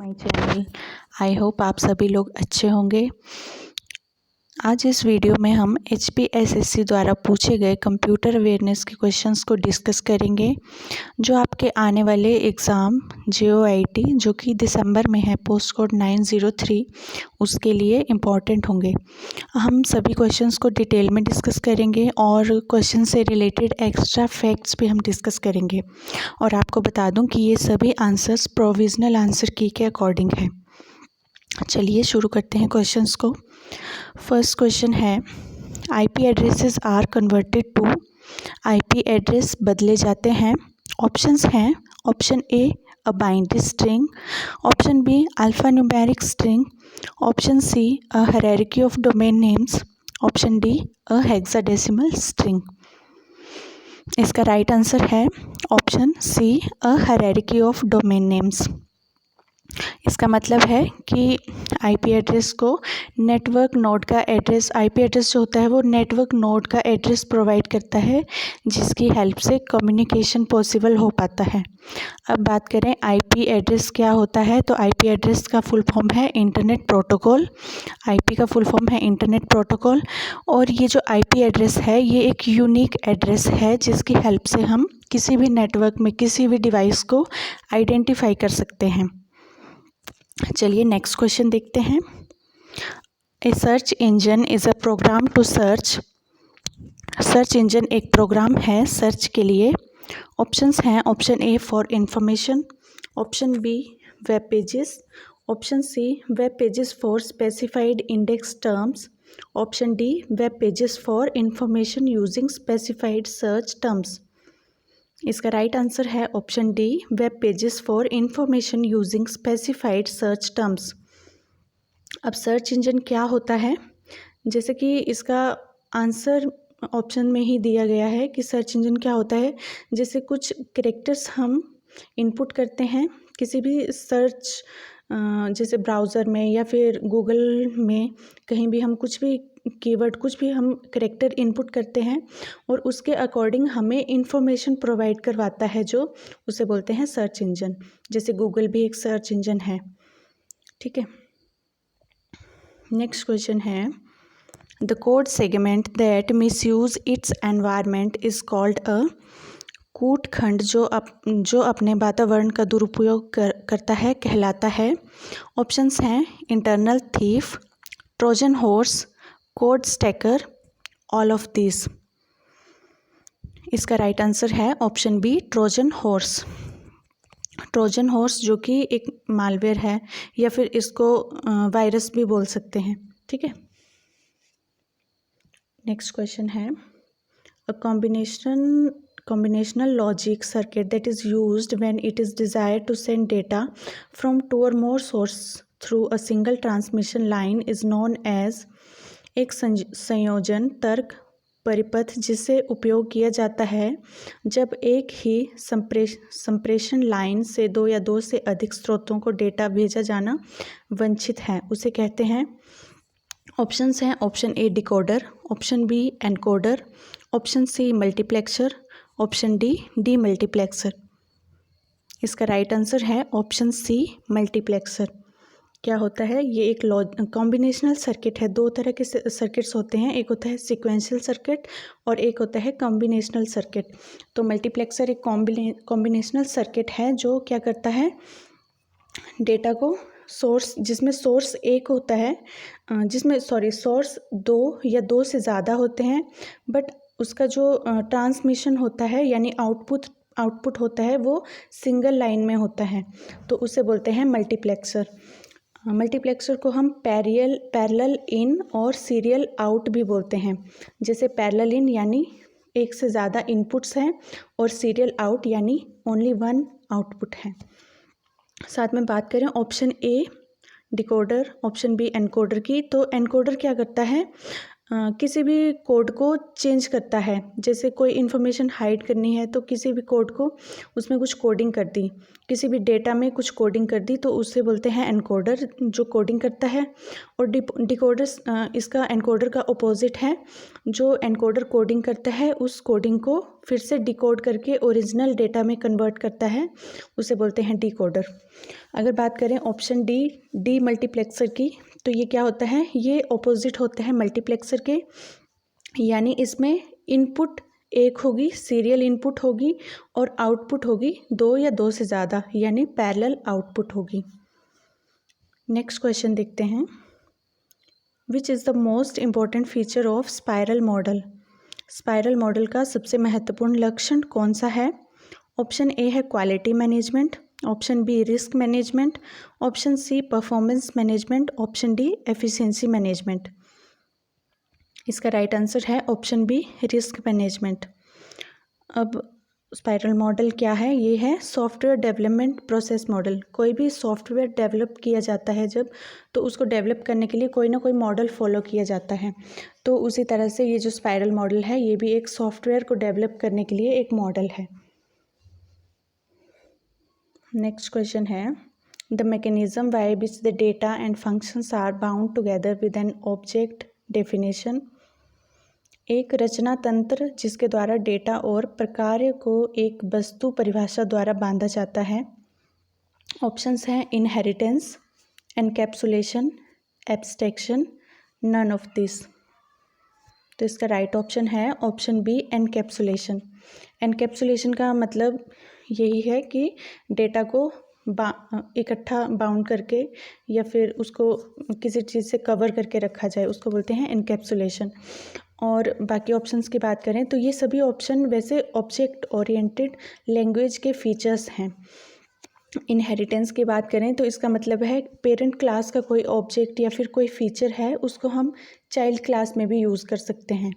My channel. I hope आप सभी लोग अच्छे होंगे। आज इस वीडियो में हम HPSSC द्वारा पूछे गए कंप्यूटर अवेयरनेस के क्वेश्चंस को डिस्कस करेंगे, जो आपके आने वाले एग्ज़ाम JOIT जो कि दिसंबर में है, पोस्ट कोड 903, उसके लिए इम्पॉर्टेंट होंगे। हम सभी क्वेश्चंस को डिटेल में डिस्कस करेंगे और क्वेश्चन से रिलेटेड एक्स्ट्रा फैक्ट्स भी हम डिस्कस करेंगे। और आपको बता दूं कि ये सभी आंसर्स प्रोविज़नल आंसर की के अकॉर्डिंग है। चलिए शुरू करते हैं क्वेश्चंस को। फर्स्ट क्वेश्चन है, IP addresses are converted to. IP address बदले जाते हैं। ऑप्शंस हैं, option A a binary string, option B alphanumeric string, option C a hierarchy of domain names, option D a hexadecimal string. इसका right answer है option C a hierarchy of domain names. इसका मतलब है कि IP address को network node का address, IP address जो होता है वो नेटवर्क नोड का एड्रेस प्रोवाइड करता है, जिसकी हेल्प से कम्युनिकेशन पॉसिबल हो पाता है। अब बात करें IP एड्रेस क्या होता है, तो IP एड्रेस का फुल फॉर्म है इंटरनेट प्रोटोकॉल। IP का फुल फॉर्म है इंटरनेट प्रोटोकॉल। और ये जो IP एड्रेस है ये एक यूनिक एड्रेस है, जिसकी हेल्प से हम किसी भी नेटवर्क में किसी भी डिवाइस को आइडेंटिफाई कर सकते हैं। चलिए नेक्स्ट क्वेश्चन देखते हैं। A search engine is a program to search. Search engine एक प्रोग्राम है सर्च के लिए। ऑप्शंस हैं, option A for information, option B web pages, option C web pages for specified index terms, option D web pages for information using specified search terms. इसका right answer है option D web pages for information using specified search terms. अब search engine क्या होता है, जैसे कि इसका answer option में ही दिया गया है कि सर्च इंजन क्या होता है। जैसे कुछ कैरेक्टर्स हम इनपुट करते हैं किसी भी सर्च, जैसे ब्राउज़र में या फिर गूगल में, कहीं भी हम कुछ भी कीवर्ड, कुछ भी हम कैरेक्टर इनपुट करते हैं और उसके अकॉर्डिंग हमें इंफॉर्मेशन प्रोवाइड करवाता है, जो उसे बोलते हैं सर्च इंजन। जैसे गूगल भी एक सर्च इंजन है, ठीक है। नेक्स्ट क्वेश्चन है, the code segment that misuse it's environment is called a. कूट खंड जो अपने वातावरण का दुरुपयोग करता है कहलाता है। ऑप्शंस हैं internal thief, Trojan horse, code stacker, all of this. इसका राइट आंसर है option B Trojan horse. Trojan horse जो कि एक मालवेयर है, या फिर इसको वायरस भी बोल सकते हैं, ठीक है। नेक्स्ट क्वेश्चन है, अ combinational logic circuit that is used when it is desired to send data from two or more sources through a single transmission line is known as। एक संयोजन तर्क परिपथ जिसे उपयोग किया जाता है जब एक ही संप्रेषण लाइन से दो या दो से अधिक स्रोतों को डेटा भेजा जाना वांछित है, उसे कहते हैं। ऑप्शंस हैं, option A decoder, option B encoder, option C multiplexer, option D demultiplexer. इसका राइट आंसर है ऑप्शन सी मल्टीप्लेक्सर। क्या होता है, ये एक कॉम्बिनेशनल सर्किट है। दो तरह के सर्किट्स होते हैं, एक होता है सीक्वेंशियल सर्किट और एक होता है कॉम्बिनेशनल सर्किट। तो मल्टीप्लेक्सर एक कॉम्बिनेशनल सर्किट है जो क्या करता है, डेटा को सोर्स, जिसमें सोर्स एक होता है, सोर्स दो या दो से ज़्यादा होते हैं, बट उसका जो ट्रांसमिशन होता है यानी आउटपुट होता है वो सिंगल लाइन में होता है, तो उसे बोलते हैं मल्टीप्लेक्सर। मल्टीप्लेक्सर को हम पैरेलल इन और सीरियल आउट भी बोलते हैं। जैसे पैरेलल इन यानी एक से ज़्यादा इनपुट्स हैं और सीरियल आउट यानी ओनली वन आउटपुट है। साथ में बात करें option A decoder, option B encoder की, तो एनकोडर क्या करता है, किसी भी कोड को चेंज करता है। जैसे कोई इन्फॉर्मेशन हाइड करनी है तो किसी भी कोड को उसमें कुछ कोडिंग कर दी, किसी भी डेटा में कुछ कोडिंग कर दी, तो उससे बोलते हैं एनकोडर, जो कोडिंग करता है। और डिकोडर इसका एनकोडर का अपोजिट है। जो एनकोडर कोडिंग करता है उस कोडिंग को फिर से डिकोड करके ओरिजिनल डेटा में कन्वर्ट करता है, उसे बोलते हैं डिकोडर। अगर बात करें ऑप्शन डी मल्टीप्लेक्सर की, तो ये क्या होता है, ये ऑपोजिट होता है मल्टीप्लेक्सर के। यानी इसमें इनपुट एक होगी, सीरियल इनपुट होगी, और आउटपुट होगी दो या दो से ज़्यादा, यानी पैरेलल आउटपुट होगी। नेक्स्ट क्वेश्चन देखते हैं। Which is the most important feature of spiral model? Spiral model का सबसे महत्वपूर्ण लक्षण कौन सा है? ऑप्शन ए है quality management, option B risk management, option C performance management, option D efficiency management. इसका राइट आंसर है ऑप्शन बी रिस्क मैनेजमेंट। अब स्पाइरल मॉडल क्या है? ये है सॉफ्टवेयर डेवलपमेंट प्रोसेस मॉडल। कोई भी सॉफ्टवेयर डेवलप किया जाता है जब, तो उसको डेवलप करने के लिए कोई ना कोई मॉडल फॉलो किया जाता है। तो उसी तरह से ये जो स्पाइरल मॉडल है, ये भी एक सॉफ्टवेयर को डेवलप करने के लिए एक मॉडल है। नेक्स्ट क्वेश्चन है, the mechanism by which the data and functions are bound together with an object definition. एक रचना तंत्र जिसके द्वारा डेटा और प्रकार्य को एक वस्तु परिभाषा द्वारा बांधा जाता है। ऑप्शंस हैं inheritance, encapsulation, abstraction, none of this. तो इसका राइट ऑप्शन है ऑप्शन बी एनकैप्सुलेशन। एनकैप्सुलेशन का मतलब यही है कि डेटा को इकट्ठा बाउंड करके या फिर उसको किसी चीज़ से कवर करके रखा जाए, उसको बोलते हैं एनकैप्सुलेशन। और बाकी ऑप्शंस की बात करें तो ये सभी ऑप्शन वैसे ऑब्जेक्ट ओरिएंटेड लैंग्वेज के फीचर्स हैं। इनहेरिटेंस की बात करें तो इसका मतलब है पेरेंट क्लास का कोई ऑब्जेक्ट या फिर कोई फीचर है, उसको हम चाइल्ड क्लास में भी यूज़ कर सकते हैं,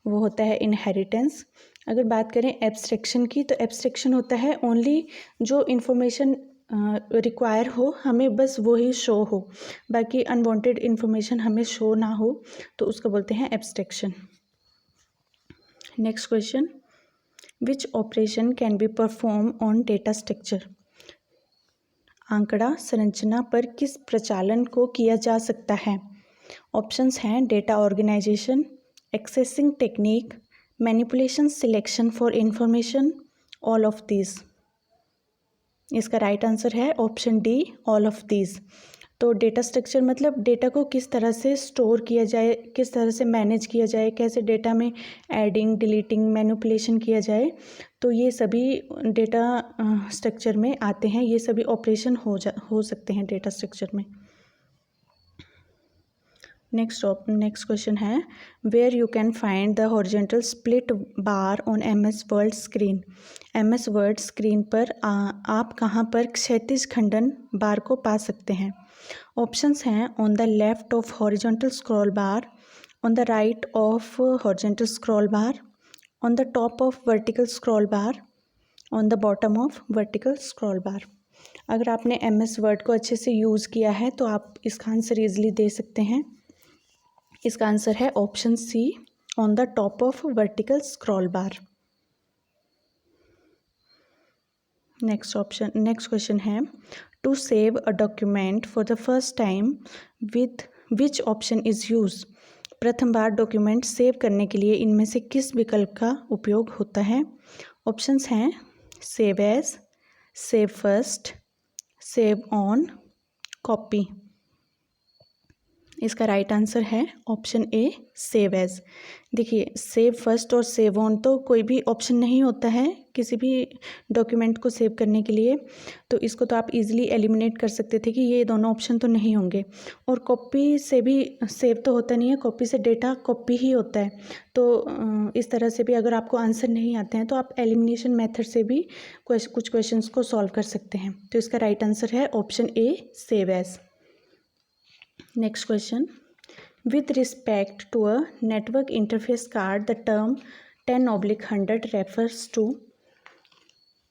वो होता है इनहेरिटेंस। अगर बात करें एब्स्ट्रैक्शन की, तो एब्स्ट्रैक्शन होता है ओनली जो इन्फॉर्मेशन रिक्वायर हो, हमें बस वो ही शो हो, बाकी अनवांटेड इन्फॉर्मेशन हमें शो ना हो, तो उसको बोलते हैं abstraction. Next question, which operation can be perform on data structure? आंकड़ा संरचना पर किस प्रचालन को किया जा सकता है? ऑप्शंस हैं data organisation, accessing technique, manipulation, selection for information, all of these. इसका राइट आंसर है option D all of these. तो डेटा स्ट्रक्चर मतलब डेटा को किस तरह से स्टोर किया जाए, किस तरह से मैनेज किया जाए, कैसे डेटा में एडिंग, डिलीटिंग, मैनिपुलेशन किया जाए, तो ये सभी डेटा स्ट्रक्चर में आते हैं। ये सभी ऑपरेशन हो सकते हैं डेटा स्ट्रक्चर में। नेक्स्ट क्वेश्चन है, where you can find the horizontal split bar on MS Word screen? MS Word screen पर आप कहाँ पर क्षैतिज खंडन बार को पा सकते हैं? ऑप्शंस हैं on the left of horizontal scroll bar, on the right of horizontal scroll bar, on the top of vertical scroll bar, on the bottom of vertical scroll बार। अगर आपने MS वर्ड को अच्छे से यूज़ किया है तो आप इसका आंसर ईजिली दे सकते हैं। इसका आंसर है option C on the top of vertical scroll bar. Next question है, to save a document for the first time with which option is use? प्रथम बार डॉक्यूमेंट सेव करने के लिए इनमें से किस विकल्प का उपयोग होता है? ऑप्शंस हैं save as, save first, save on, copy. इसका राइट आंसर है ऑप्शन ए सेव एज। देखिए सेव फर्स्ट और सेव ऑन तो कोई भी ऑप्शन नहीं होता है किसी भी डॉक्यूमेंट को सेव करने के लिए, तो इसको तो आप इजीली एलिमिनेट कर सकते थे कि ये दोनों ऑप्शन तो नहीं होंगे। और कॉपी से भी सेव तो होता नहीं है, कॉपी से डेटा कॉपी ही होता है। तो इस तरह से भी अगर आपको आंसर नहीं आते हैं तो आप एलिमिनेशन मेथड से भी कुछ क्वेश्चंस को सॉल्व कर सकते हैं। तो इसका राइट आंसर है option A save as. Next question, with respect to a network interface card the term 10/100 refers to?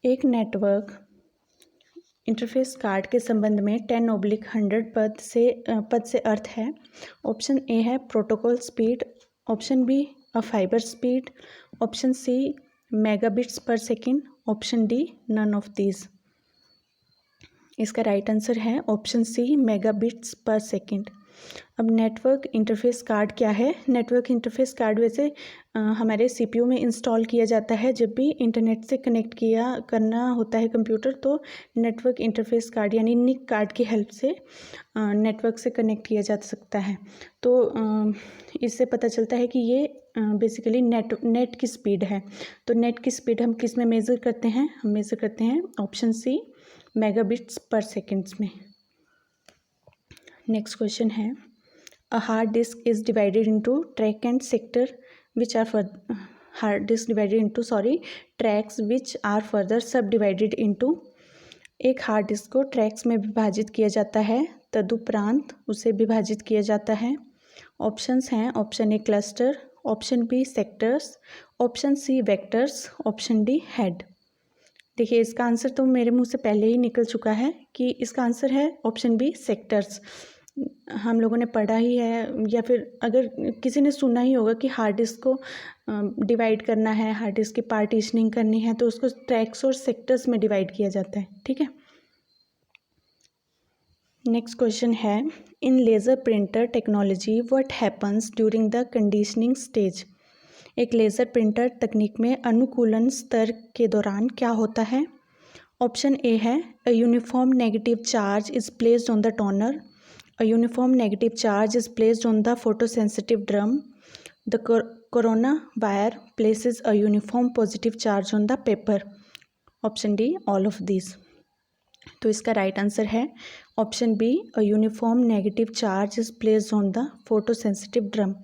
एक नेटवर्क इंटरफेस कार्ड के संबंध में 10/100 पद से अर्थ है। ऑप्शन ए है protocol speed, option B a fibre speed, option C megabits per second, option D none of these. इसका right answer है option C megabits per second. अब नेटवर्क इंटरफेस कार्ड क्या है? नेटवर्क इंटरफेस कार्ड वैसे हमारे CPU में install किया जाता है जब भी इंटरनेट से कनेक्ट करना होता है कंप्यूटर, तो नेटवर्क इंटरफेस कार्ड यानी निक कार्ड की हेल्प से नेटवर्क से कनेक्ट किया जा सकता है। तो इससे पता चलता है कि ये बेसिकली नेट की स्पीड है। तो नेट की स्पीड हम किस में मेज़र करते हैं? हम मेज़र करते हैं option C megabits per seconds में। नेक्स्ट क्वेश्चन है a hard disk is divided into track and sector which are tracks which are further subdivided into. एक हार्ड डिस्क को ट्रैक्स में विभाजित किया जाता है, तदुपरांत उसे विभाजित किया जाता है। ऑप्शंस हैं option A cluster, option B sectors, option C vectors, option D head. देखिए इसका आंसर तो मेरे मुंह से पहले ही निकल चुका है कि इसका आंसर है ऑप्शन बी सेक्टर्स। हम लोगों ने पढ़ा ही है या फिर अगर किसी ने सुना ही होगा कि हार्ड डिस्क को डिवाइड करना है, हार्ड डिस्क की पार्टीशनिंग करनी है तो उसको ट्रैक्स और सेक्टर्स में डिवाइड किया जाता है। ठीक है, नेक्स्ट क्वेश्चन है in laser printer technology what happens during the conditioning stage. एक लेज़र प्रिंटर तकनीक में अनुकूलन स्तर के दौरान क्या होता है? ऑप्शन ए है a uniform negative charge is placed on the toner, a uniform negative charge is placed on the photosensitive drum, the corona wire places a uniform positive charge on the paper, option D all of this. तो इसका right answer है option B a uniform negative charge is placed on the photosensitive drum.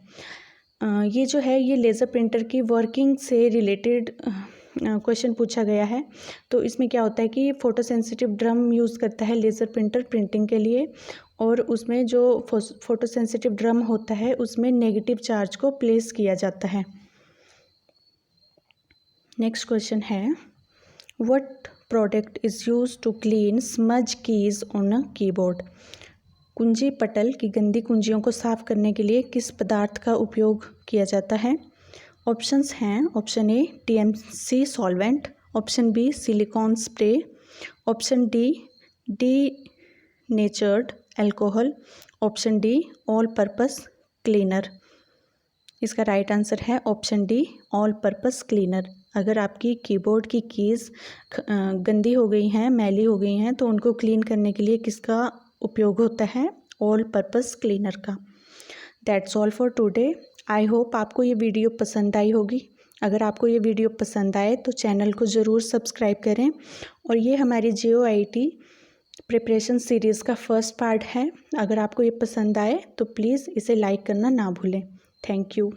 ये जो है ये laser printer की working से related question पूछा गया है। तो इसमें क्या होता है कि फोटोसेंसिटिव ड्रम यूज़ करता है लेज़र प्रिंटर प्रिंटिंग के लिए, और उसमें जो फोटोसेंसिटिव ड्रम होता है उसमें नेगेटिव चार्ज को प्लेस किया जाता है। नेक्स्ट क्वेश्चन है what product is use to clean smudge keys on a keyboard. कुंजी पटल की गंदी कुंजियों को साफ करने के लिए किस पदार्थ का उपयोग किया जाता है? ऑप्शंस हैं option A TMC solvent, option B silicone spray, option D natured alcohol, option D all purpose cleaner. इसका राइट आंसर है option D all purpose cleaner. अगर आपकी कीबोर्ड की कीज़ गंदी हो गई हैं, मैली हो गई हैं, तो उनको क्लीन करने के लिए किसका उपयोग होता है? ऑल पर्पस क्लीनर का। That's all for today. I hope आपको ये वीडियो पसंद आई होगी। अगर आपको ये वीडियो पसंद आए तो चैनल को ज़रूर सब्सक्राइब करें, और ये हमारी JOIT प्रिपरेशन सीरीज़ का फर्स्ट पार्ट है। अगर आपको ये पसंद आए तो प्लीज़ इसे लाइक करना ना भूलें। Thank you.